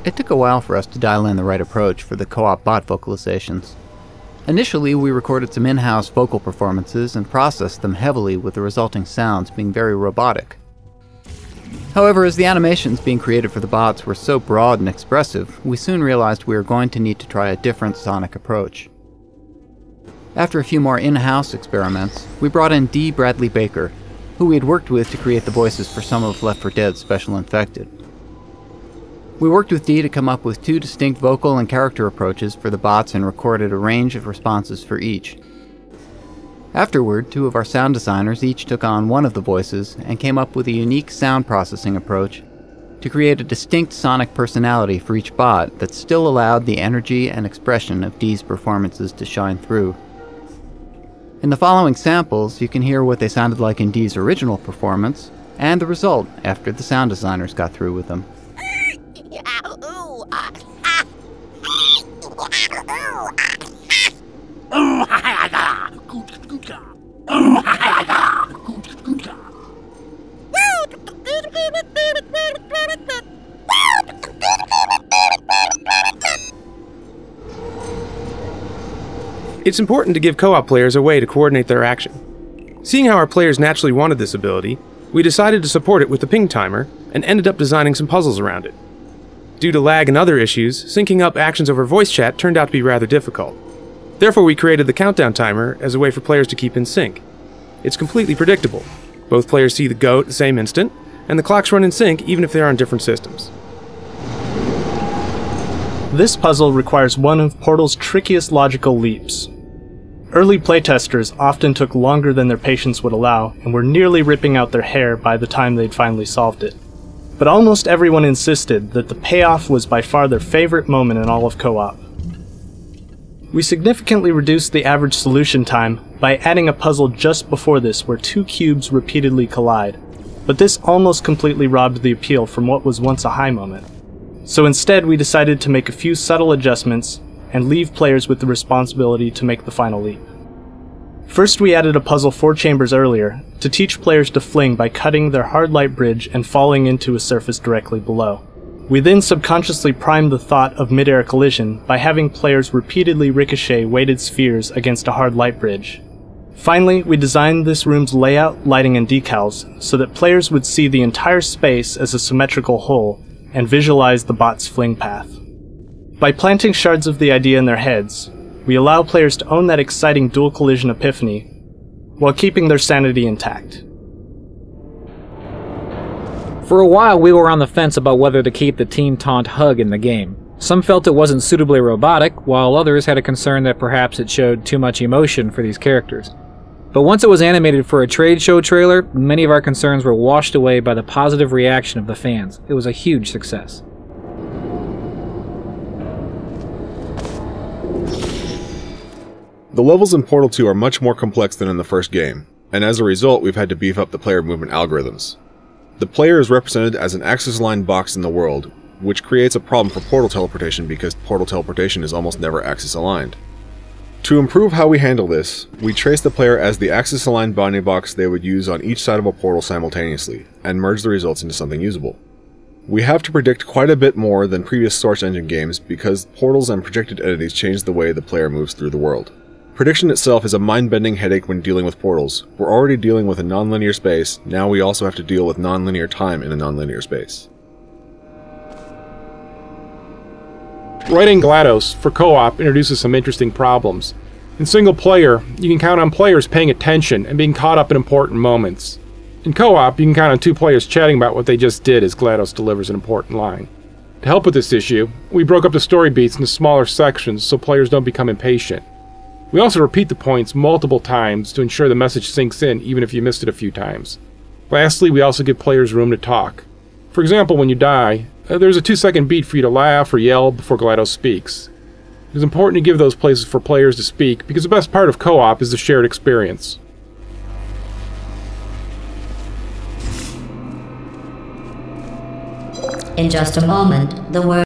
It took a while for us to dial in the right approach for the co-op bot vocalizations. Initially, we recorded some in-house vocal performances and processed them heavily, with the resulting sounds being very robotic. However, as the animations being created for the bots were so broad and expressive, we soon realized we were going to need to try a different sonic approach. After a few more in-house experiments, we brought in D. Bradley Baker, who we had worked with to create the voices for some of Left 4 Dead's Special Infected. We worked with Dee to come up with 2 distinct vocal and character approaches for the bots and recorded a range of responses for each. Afterward, 2 of our sound designers each took on one of the voices and came up with a unique sound processing approach to create a distinct sonic personality for each bot that still allowed the energy and expression of Dee's performances to shine through. In the following samples, you can hear what they sounded like in Dee's original performance, and the result after the sound designers got through with them. It's important to give co-op players a way to coordinate their action. Seeing how our players naturally wanted this ability, we decided to support it with the ping timer and ended up designing some puzzles around it. Due to lag and other issues, syncing up actions over voice chat turned out to be rather difficult. Therefore, we created the countdown timer as a way for players to keep in sync. It's completely predictable. Both players see the go at the same instant, and the clocks run in sync even if they're on different systems. This puzzle requires one of Portal's trickiest logical leaps. Early playtesters often took longer than their patience would allow, and were nearly ripping out their hair by the time they'd finally solved it. But almost everyone insisted that the payoff was by far their favorite moment in all of co-op. We significantly reduced the average solution time by adding a puzzle just before this where 2 cubes repeatedly collide, but this almost completely robbed the appeal from what was once a high moment. So instead we decided to make a few subtle adjustments and leave players with the responsibility to make the final leap. First, we added a puzzle 4 chambers earlier to teach players to fling by cutting their hard light bridge and falling into a surface directly below. We then subconsciously primed the thought of mid-air collision by having players repeatedly ricochet weighted spheres against a hard light bridge. Finally, we designed this room's layout, lighting, and decals so that players would see the entire space as a symmetrical whole and visualize the bot's fling path. By planting shards of the idea in their heads, we allow players to own that exciting dual collision epiphany while keeping their sanity intact. For a while, we were on the fence about whether to keep the Team Taunt hug in the game. Some felt it wasn't suitably robotic, while others had a concern that perhaps it showed too much emotion for these characters. But once it was animated for a trade show trailer, many of our concerns were washed away by the positive reaction of the fans. It was a huge success. The levels in Portal 2 are much more complex than in the first game, and as a result we've had to beef up the player movement algorithms. The player is represented as an axis-aligned box in the world, which creates a problem for portal teleportation because portal teleportation is almost never axis-aligned. To improve how we handle this, we trace the player as the axis-aligned bounding box they would use on each side of a portal simultaneously, and merge the results into something usable. We have to predict quite a bit more than previous Source Engine games because portals and projected entities change the way the player moves through the world. Prediction itself is a mind-bending headache when dealing with portals. We're already dealing with a non-linear space, now we also have to deal with non-linear time in a non-linear space. Writing GLaDOS for co-op introduces some interesting problems. In single player, you can count on players paying attention and being caught up in important moments. In co-op, you can count on 2 players chatting about what they just did as GLaDOS delivers an important line. To help with this issue, we broke up the story beats into smaller sections so players don't become impatient. We also repeat the points multiple times to ensure the message sinks in even if you missed it a few times. Lastly, we also give players room to talk. For example, when you die, there's a 2-second beat for you to laugh or yell before GLaDOS speaks. It is important to give those places for players to speak because the best part of co-op is the shared experience. In just a moment, the word